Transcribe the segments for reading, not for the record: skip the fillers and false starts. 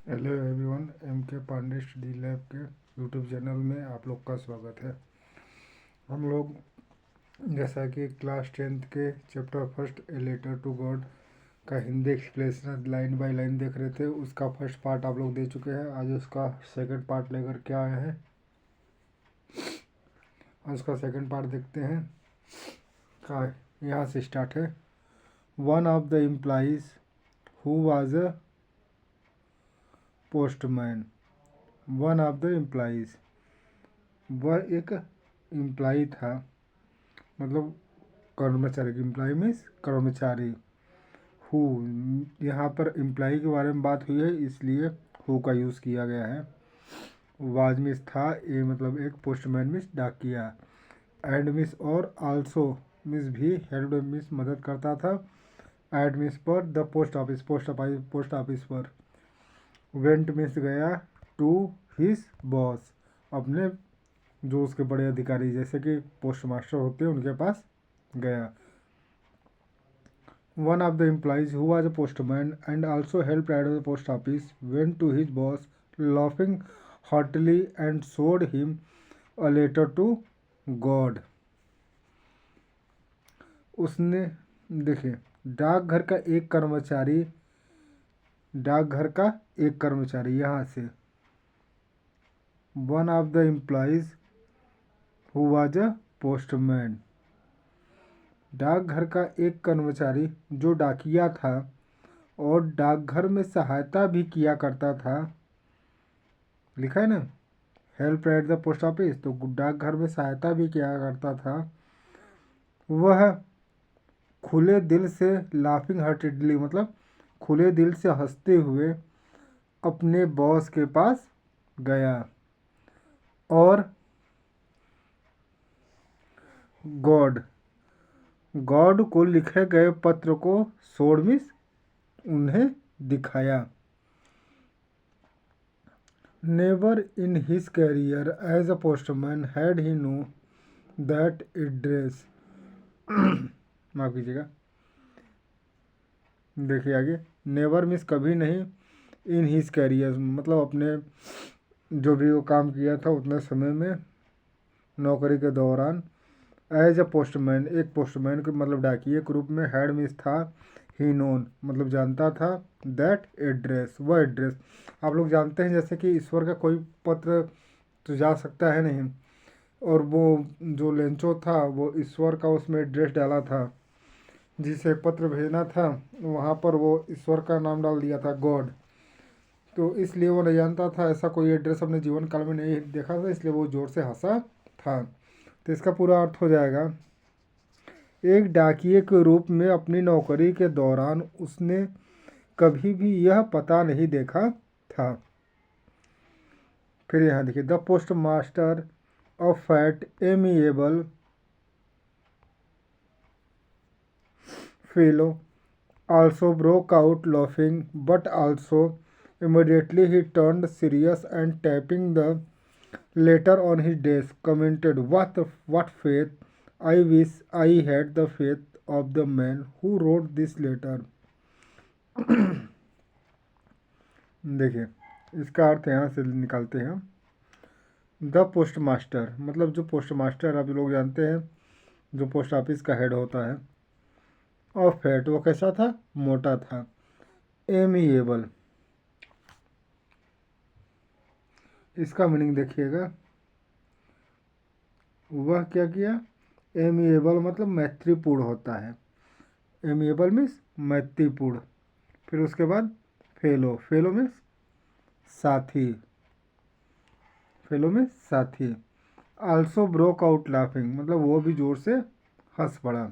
Hello everyone, M के Pandey study lab के YouTube channel में आप लोग का स्वागत है। हम लोग जैसा कि क्लास 10th के chapter first a letter to God का Hindi explanation line by line देख रहे थे। उसका फर्स्ट पार्ट आप लोग दे चुके हैं। आज उसका सेकंड पार्ट लेकर के आए हैं। आज उसका सेकंड पार्ट देखते हैं। का यहाँ से स्टार्ट है। One of the employees who was a postman. One of the employees, वह एक एम्प्लॉई था, मतलब कर्मचारी। एम्प्लॉय मीन्स कर्मचारी। हु, यहाँ पर एम्प्लॉय के बारे में बात हुई है इसलिए हु का यूज़ किया गया है। वाज मिस था, ए मतलब एक, पोस्टमैन मिस डाकिया, एंड मिस और आल्सो मिस भी, हेल्प मिस मदद करता था, एड मिस पर, the post office post office पर, वेंट मिस गया, टू हिज बॉस अपने जो उसके बड़े अधिकारी जैसे कि पोस्ट मास्टर होते हैं उनके पास गया। One of the employees, who was a postman and also helped at the post office, went to his boss, laughing heartily, and showed him a letter to God. उसने, देखिए, डाकघर का एक कर्मचारी, डाकघर का एक कर्मचारी, यहाँ से one of the employees who was a postman, डाकघर का एक कर्मचारी जो डाकिया था और डाकघर में सहायता भी किया करता था। लिखा है ना, help at the post office, तो डाकघर में सहायता भी किया करता था। वह खुले दिल से, लाफिंग हार्टेडली मतलब खुले दिल से हंसते हुए अपने बॉस के पास गया और गॉड गॉड को लिखे गए पत्र को शोड उन्हें दिखाया। Never in his career as a postman had he know that address, माफ कीजिएगा, देखिए आगे, नेवर मिस कभी नहीं, इन हिज कैरियर मतलब अपने जो भी वो काम किया था उतने समय में, नौकरी के दौरान, एज अ पोस्टमैन एक पोस्टमैन के मतलब डाकिए के रूप में, हैड मिस था, ही नोन मतलब जानता था, दैट एड्रेस वह एड्रेस। आप लोग जानते हैं जैसे कि ईश्वर का कोई पत्र तो जा सकता है नहीं, और वो जो लेंचो था वो ईश्वर का उसमें एड्रेस डाला था, जिसे पत्र भेजना था वहाँ पर वो ईश्वर का नाम डाल दिया था, गॉड। तो इसलिए वो नहीं जानता था, ऐसा कोई एड्रेस अपने जीवन काल में नहीं देखा था, इसलिए वो जोर से हंसा था। तो इसका पूरा अर्थ हो जाएगा, एक डाकिये के रूप में अपनी नौकरी के दौरान उसने कभी भी यह पता नहीं देखा था। फिर यहाँ देखिए, the post master of fat amiable fellow also broke out laughing, but also immediately he turned serious and tapping the letter on his desk, commented, what faith! I wish I had the faith of the man who wrote this letter. देखिए, इसका अर्थ यहाँ से निकालते हैं। The post master मतलब जो post master आप लोग जानते हैं, जो पोस्ट ऑफिस का हेड होता है, और फैट वो कैसा था, मोटा था, एमिएबल इसका मीनिंग देखिएगा, वह क्या किया, एमिएबल मतलब मैत्रीपूर्ण होता है, एमिएबल मीन्स मैत्रीपूर्ण। फिर उसके बाद फेलो, फेलो मीन्स साथी, फेलो मीन्स साथी। आल्सो ब्रोक आउट लाफिंग मतलब वो भी जोर से हंस पड़ा।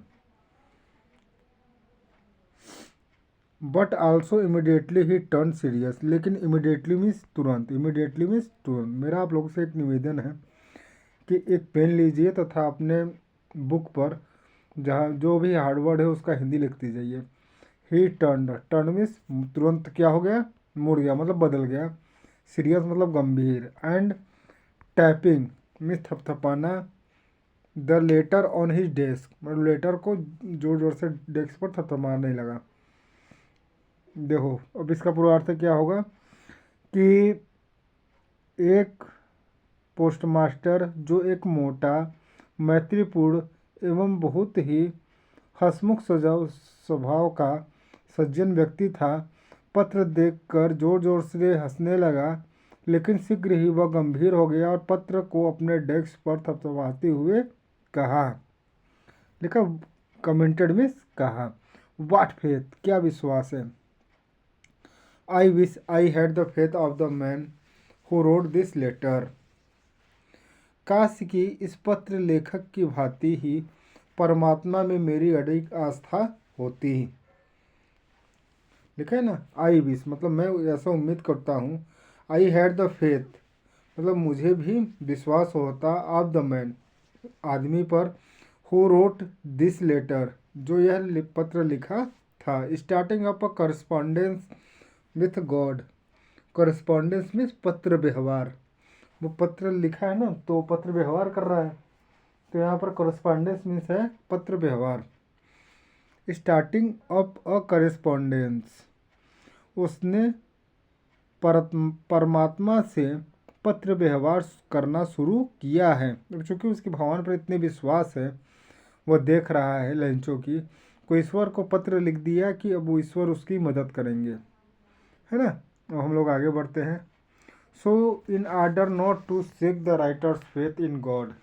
But also immediately he turn serious, लेकिन इमिडिएटली मीन्स तुरंत, इमिडिएटली मीन्स तुरंत। मेरा आप लोगों से एक निवेदन है कि एक पेन लीजिए तथा अपने बुक पर जहाँ जो भी हार्डवर्ड है उसका हिंदी लिखती जाइए। ही टर्न, टर्न मीन्स तुरंत क्या हो गया, मुड़ गया मतलब बदल गया, सीरियस मतलब गंभीर, एंड टैपिंग मीन्स थपथपाना, the letter on his desk मतलब लेटर को जोर जोर से डेस्क पर थपथपाने लगा। देखो अब इसका पूरा अर्थ क्या होगा कि एक पोस्टमास्टर जो एक मोटा, मैत्रीपूर्ण एवं बहुत ही हंसमुख स्वभाव का सज्जन व्यक्ति था, पत्र देखकर जोर जोर से हंसने लगा, लेकिन शीघ्र ही वह गंभीर हो गया और पत्र को अपने डेस्क पर थपथपाते हुए कहा, लिखा कमेंटेड मीन्स कहा, वाट फेथ, क्या विश्वास है। I wish I had the faith of the man who wrote this letter. काश कि इस पत्र लेखक की भांति ही परमात्मा में मेरी अडिग आस्था होती। लिखा है ना, आई विश मतलब मैं ऐसा उम्मीद करता हूँ, आई हैड द फेथ मतलब मुझे भी विश्वास होता, ऑफ द मैन आदमी पर, हु रोट दिस लेटर जो यह पत्र लिखा था, starting up a correspondence with God. Correspondence means पत्र व्यवहार, वो पत्र लिखा है ना तो पत्र व्यवहार कर रहा है, तो यहाँ पर करस्पॉन्डेंस मीन्स है पत्र व्यवहार। स्टार्टिंग अप अ करस्पॉन्डेंस उसने परमात्मा से पत्र व्यवहार करना शुरू किया है। चूँकि उसकी भगवान पर इतने विश्वास है, वह देख रहा है लंचों की, कोई ईश्वर को पत्र लिख दिया कि अब वो ईश्वर उसकी मदद करेंगे, है ना। अब हम लोग आगे बढ़ते हैं। So in order not to shake the writer's faith in God,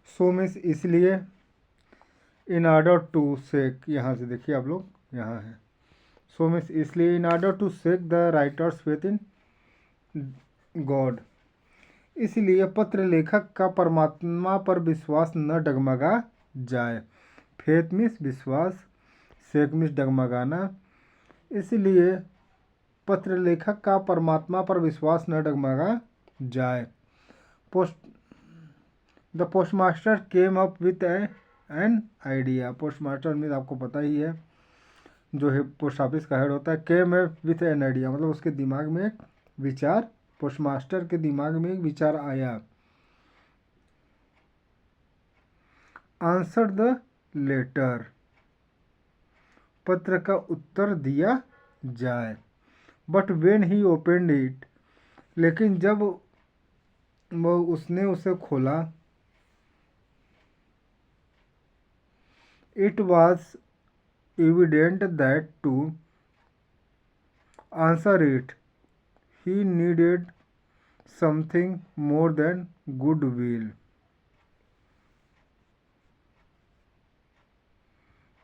so means इसलिए, इन ऑर्डर टू शेक, यहाँ से देखिए आप लोग यहाँ है, सो मीन्स इसलिए, in order to shake the writer's faith in God, इसलिए पत्र लेखक का परमात्मा पर विश्वास न डगमगा जाए। फेथ मीन्स विश्वास, शेक मीन्स डगमगाना, इसलिए पत्र लेखक का परमात्मा पर विश्वास न डगमगा जाए। The postmaster came up with an idea, postmaster means आपको पता ही है जो है पोस्ट ऑफिस का हेड होता है, came up with an idea मतलब उसके दिमाग में एक विचार, पोस्टमास्टर के दिमाग में एक विचार आया। आंसर द लेटर, पत्र का उत्तर दिया जाए। But when he opened it, लेकिन जब वो उसने उसे खोला, it was evident that to answer it he needed something more than good will.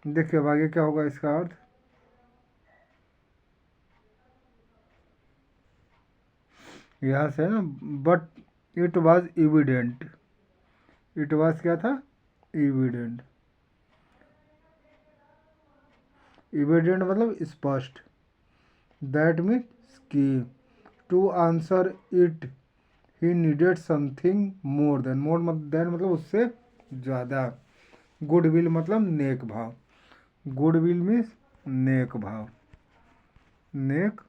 देखिए अब आगे क्या होगा इसका अर्थ। यहाँ से ना, but it was evident, it was क्या था, एविडेंट, एविडेंट मतलब स्पष्ट, दैट मीन्स कि to answer it he needed something more than, more than मतलब उससे ज़्यादा, गुड विल मतलब नेक भाव, गुड विल मीन्स नेक भाव, नेक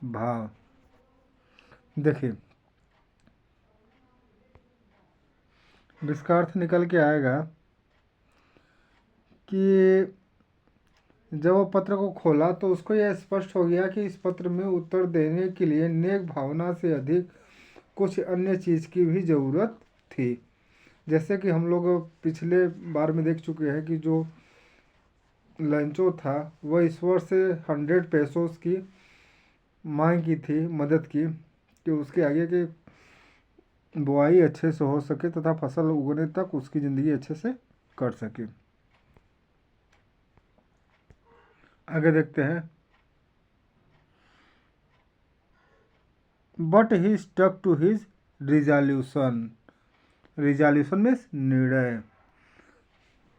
भाव। देखिए इसका अर्थ निकल के आएगा कि जब वो पत्र को खोला तो उसको यह स्पष्ट हो गया कि इस पत्र में उत्तर देने के लिए नेक भावना से अधिक कुछ अन्य चीज़ की भी ज़रूरत थी। जैसे कि हम लोग पिछले बार में देख चुके हैं कि जो लंचो था वह ईश्वर से 100 पेसोस की मांग की थी, मदद की, कि उसके आगे की बुआई अच्छे से हो सके तथा फसल उगने तक उसकी ज़िंदगी अच्छे से कट सके। आगे देखते हैं। But he stuck to his resolution, resolution में निर्णय,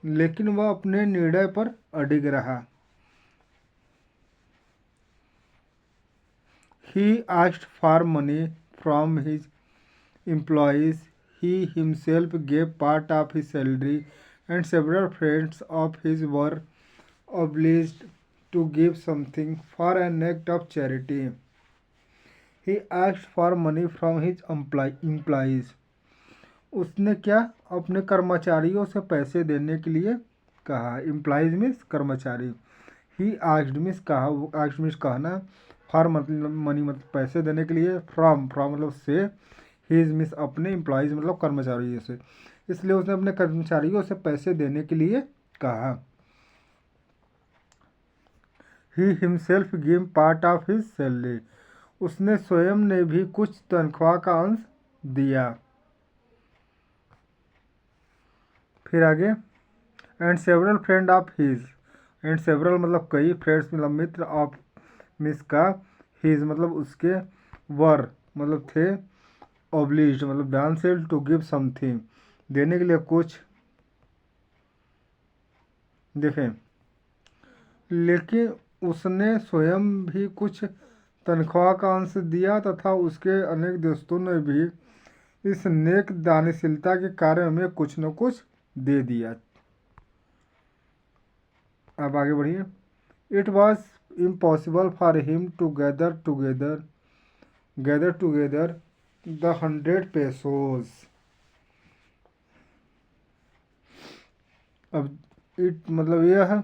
लेकिन वह अपने निर्णय पर अडिग रहा। He asked for money from his employees, he himself gave part of his salary, and several friends of his were obliged to give something for an act of charity. He asked for money from his employees. उसने क्या, अपने कर्मचारियों से पैसे देने के लिए कहा, इम्प्लाइज मीन्स कर्मचारी, ही आस्क्ड मीन्स कहा, वो आस्क्ड मीन्स कहना, फॉर मतलब मनी मतलब पैसे देने के लिए, फ्रॉम फ्रॉम मतलब से, हीज मीन्स अपने, एम्प्लॉयज़ मतलब कर्मचारियों से, इसलिए उसने अपने कर्मचारियों से पैसे देने के लिए कहा। He himself give part of his salary, उसने स्वयं ने भी कुछ तनख्वाह का अंश दिया। फिर आगे, and several friend of his, and several मतलब कई, फ्रेंड्स मतलब मित्र, ऑफ मिस का, हिज मतलब उसके, वर मतलब थे, ऑब्लिज्ड मतलब डांसेल, टू गिव समथिंग देने के लिए कुछ, देखें, लेकिन उसने स्वयं भी कुछ तनख्वाह का अंश दिया तथा उसके अनेक दोस्तों ने भी इस नेक दानशीलता के कार्य में कुछ न कुछ दे दिया। अब आगे बढ़िए, it was impossible for him to gather together the 100 pesos. अब इट मतलब यह है,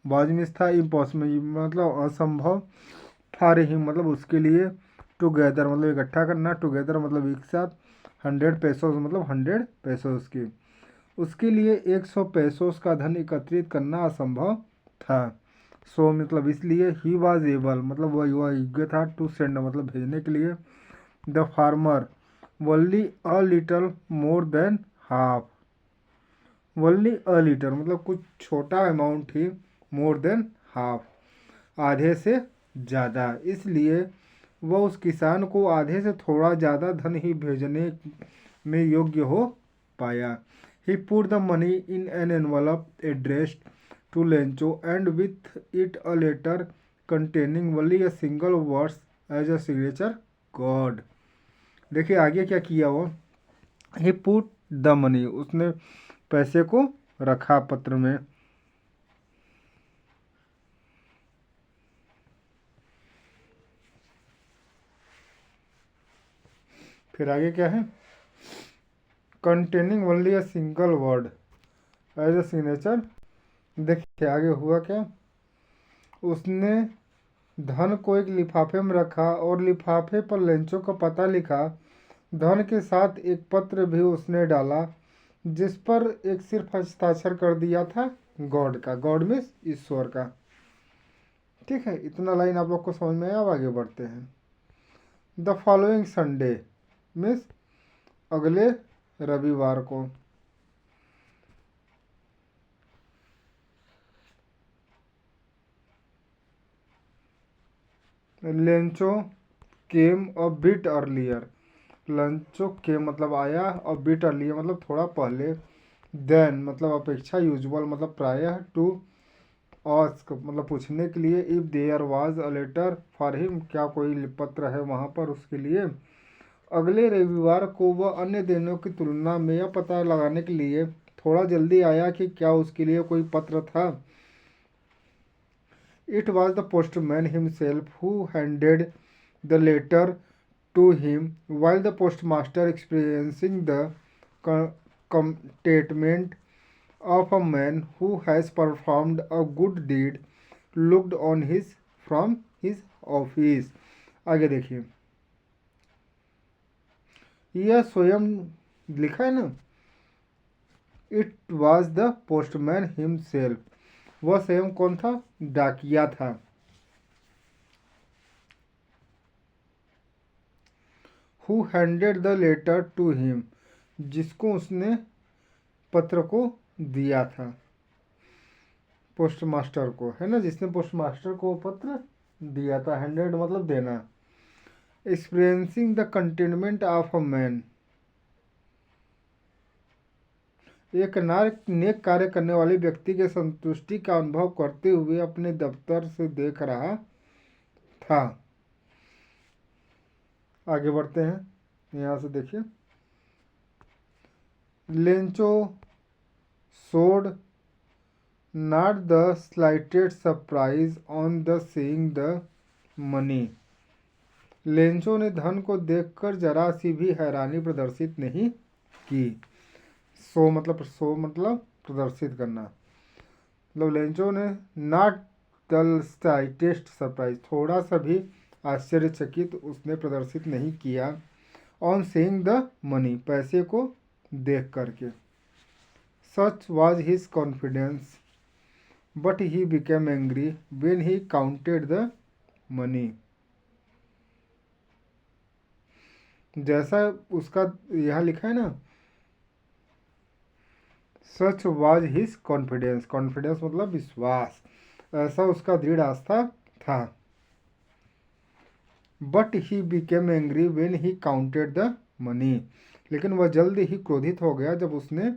बाजमिस था, इम्पॉसिबल मतलब असंभव, फॉर हिम मतलब उसके लिए, टुगेदर मतलब इकट्ठा करना, टुगेदर मतलब एक साथ, 100 पेसोज मतलब 100 पेसोज की, उसके लिए 100 पेसोस का धन एकत्रित करना असंभव था। सो मतलब इसलिए, ही वॉज एबल मतलब वह योग्य था, टू सेंड मतलब भेजने के लिए, the farmer only a little more than half, only a litre मतलब कुछ छोटा अमाउंट ही, मोर देन हाफ आधे से ज़्यादा, इसलिए वह उस किसान को आधे से थोड़ा ज़्यादा धन ही भेजने में योग्य हो पाया। He put the money in an envelope addressed to Lencho and with it a letter containing only a single word as a signature God। देखिए आगे क्या किया वो, He put the money उसने पैसे को रखा पत्र में, फिर आगे क्या है, containing only a single word as a signature। देखिए आगे हुआ क्या, उसने धन को एक लिफाफे में रखा और लिफाफे पर लेंचो का पता लिखा, धन के साथ एक पत्र भी उसने डाला जिस पर एक सिर्फ हस्ताक्षर कर दिया था गॉड का, गॉड मीन्स ईश्वर का। ठीक है, इतना लाइन आप लोग को समझ में आया। अब आगे बढ़ते हैं। द फॉलोइंग संडे मीन्स अगले रविवार को, Lencho came a bit earlier, लंचो के मतलब आया, और बिट अर्लियर मतलब थोड़ा पहले, देन मतलब अपेक्षा, यूजुअल मतलब प्रायः, टू आस्क मतलब पूछने के लिए, if there was a letter for him क्या कोई पत्र है वहाँ पर उसके लिए। अगले रविवार को वह अन्य दिनों की तुलना में यह पता लगाने के लिए थोड़ा जल्दी आया कि क्या उसके लिए कोई पत्र था। It was the postman himself who handed the letter to him while the postmaster experiencing the contentment of a man who has performed a good deed looked on his from his office। आगे देखिए, यह स्वयं लिखा है ना, it was the postman himself, वह स्वयं कौन था, डाकिया था, who handed the letter to him जिसको उसने पत्र को दिया था, पोस्टमास्टर को, है ना, जिसने पोस्टमास्टर को पत्र दिया था, हैंडेड मतलब देना। Experiencing the containment of a man, एक नेक कार्य करने वाले व्यक्ति के संतुष्टि का अनुभव करते हुए अपने दफ्तर से देख रहा था। आगे बढ़ते हैं, यहाँ से देखिए, Lencho showed not the slightest surprise on the seeing the money। Lencho ने धन को देखकर जरा सी भी हैरानी प्रदर्शित नहीं की। शो मतलब प्रदर्शित करना। मतलब लेंचो ने नॉट द स्लाइटेस्ट सरप्राइज, थोड़ा सा भी आश्चर्यचकित उसने प्रदर्शित नहीं किया। ऑन सीइंग द मनी, पैसे को देख करके। Such was his confidence but he became angry when he counted the money. जैसा उसका यहाँ लिखा है ना, such was his confidence, confidence मतलब विश्वास, ऐसा उसका दृढ़ आस्था था। But he became angry when he counted the money, लेकिन वह जल्द ही क्रोधित हो गया जब उसने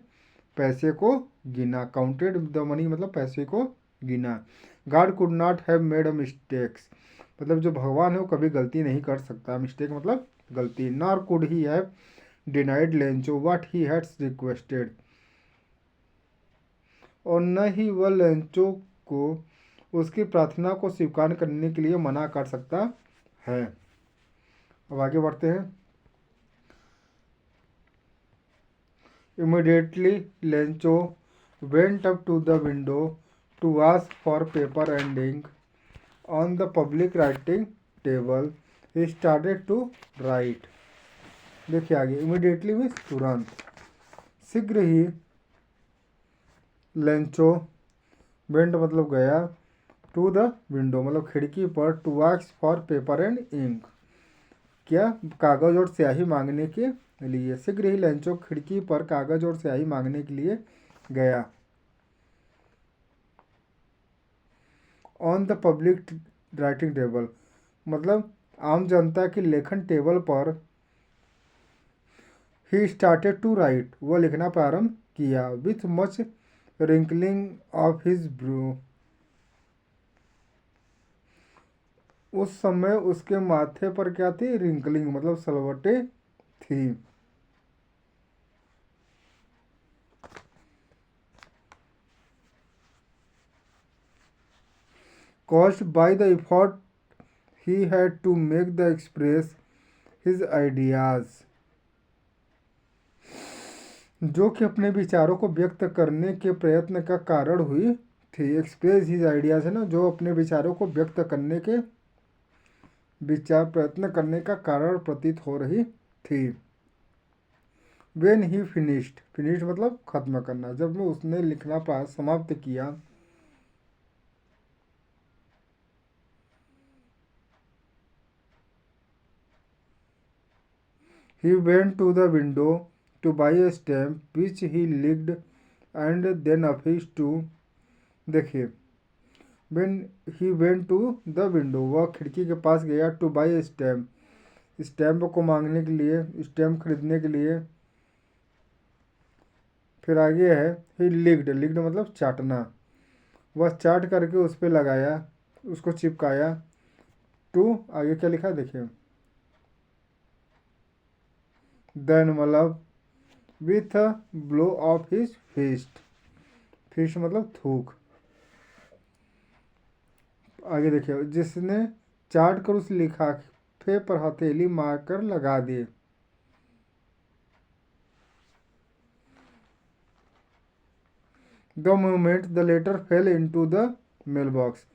पैसे को गिना। काउंटेड द मनी मतलब पैसे को गिना। God could not have made a mistakes, मतलब जो भगवान है वो कभी गलती नहीं कर सकता। मिस्टेक मतलब गलती। Nor could he have denied Lencho what he had requested, और न ही वह लेंचो को उसकी प्रार्थना को स्वीकार करने के लिए मना कर सकता है। अब आगे बढ़ते हैं। Immediately Lencho went up to the window to ask for paper and ink on the public writing table. He started to write. देखिए आगे, इमीडिएटली मीन्स तुरंत, शीघ्र ही। लेंचो वेंट मतलब गया, टू द विंडो मतलब खिड़की पर, to ask for paper and ink क्या, कागज और स्याही मांगने के लिए। शीघ्र ही लेंचो खिड़की पर कागज और स्याही मांगने के लिए गया। On the public writing table मतलब आम जनता की लेखन टेबल पर। ही स्टार्टेड टू राइट, वह लिखना प्रारंभ किया। With much wrinkling of his brow, उस समय उसके माथे पर क्या थी, रिंकलिंग मतलब सलवटें थी। Caused by the effort he had to make the express his ideas, जो कि अपने विचारों को व्यक्त करने के प्रयत्न का कारण हुई थी। एक्सप्रेस हिज आइडियाज है ना, जो अपने विचारों को व्यक्त करने के प्रयत्न करने का कारण प्रतीत हो रही थी। वेन ही फिनिश्ड, फिनिश्ड मतलब खत्म करना, जब उसने लिखना समाप्त किया। He went to the window to buy a stamp which he licked and then affixed to। देखिए, when he went to the window, वह खिड़की के पास गया, to buy a stamp, stamp को मांगने के लिए, स्टैम्प खरीदने के लिए। फिर आगे है ही लिक्ड, लिक्ड मतलब चाटना, वह चाट करके उस पर लगाया, उसको चिपकाया। टू आगे क्या लिखा है देखिए, देन मतलब with a blow of his fist, fist मतलब थूक। आगे देखिए, जिसने चाट कर उस लिफाफे पर हथेली मारकर लगा दिए। The moment the letter fell into the mail box,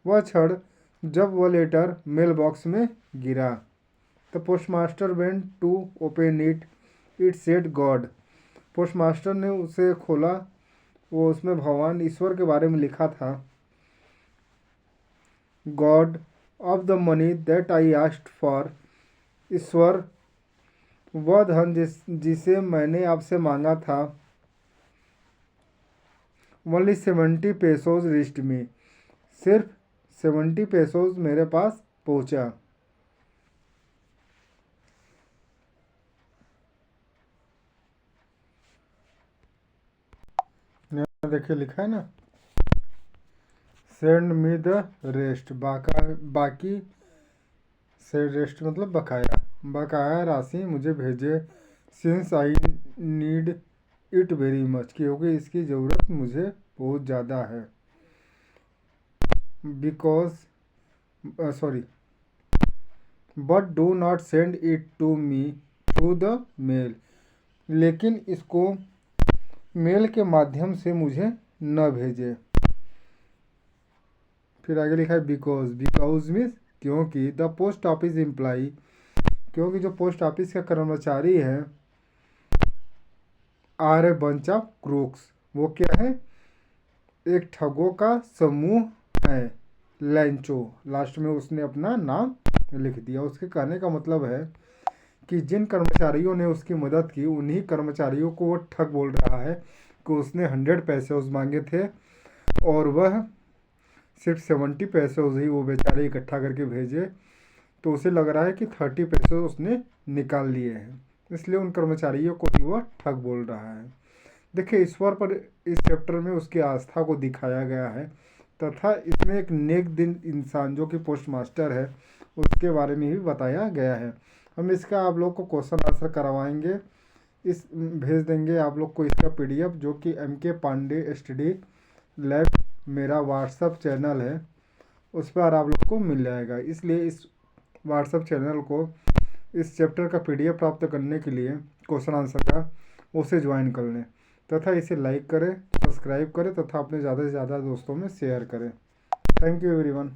वह क्षण जब वह लेटर मेल बॉक्स में गिरा। The postmaster went to open it, it said God, postmaster ने उसे खोला, वो उसमें भगवान ईश्वर के बारे में लिखा था। God of the money that I asked for, ईश्वर वह धन जिसे मैंने आपसे मांगा था। ओनली 70 पेसोज रिस्ट मी, सिर्फ 70 पेसोज मेरे पास पहुंचा। देखिए लिखा है ना, सेंड मी द रेस्ट, बाकी से रेस्ट मतलब बकाया, बकाया राशि मुझे भेजे। Since I need it very much, क्योंकि इसकी ज़रूरत मुझे बहुत ज़्यादा है। Because sorry, but do not send it to me through the mail, लेकिन इसको मेल के माध्यम से मुझे न भेजे। फिर आगे लिखा है बिकॉज, बिकॉज मीन्स क्योंकि, द पोस्ट ऑफिस एम्प्लॉई, क्योंकि जो पोस्ट ऑफिस का कर्मचारी है, are a bunch of crooks, वो क्या है, एक ठगों का समूह है। लैंचो, लास्ट में उसने अपना नाम लिख दिया। उसके कहने का मतलब है कि जिन कर्मचारियों ने उसकी मदद की उन्हीं कर्मचारियों को वो ठग बोल रहा है कि उसने 100 पैसे उस मांगे थे और वह सिर्फ 70 पैसे ही वो बेचारे इकट्ठा करके भेजे, तो उसे लग रहा है कि 30 पैसे उसने निकाल लिए हैं, इसलिए उन कर्मचारियों को ही वह ठग बोल रहा है। देखिए ईश्वर पर इस चैप्टर में उसकी आस्था को दिखाया गया है तथा इसमें एक नेक दिन इंसान जो कि पोस्ट मास्टर है उसके बारे में भी बताया गया है। हम इसका आप लोग को क्वेश्चन आंसर करवाएंगे, इस भेज देंगे आप लोग को इसका पीडीएफ, जो कि MK पांडे स्टडी लैब मेरा व्हाट्सअप चैनल है, उस पर आप लोग को मिल जाएगा। इसलिए इस व्हाट्सअप चैनल को इस चैप्टर का पीडीएफ प्राप्त करने के लिए क्वेश्चन आंसर का उसे ज्वाइन कर लें तथा इसे लाइक करें, सब्सक्राइब करें तथा अपने ज़्यादा से ज़्यादा दोस्तों में शेयर करें। Thank you everyone.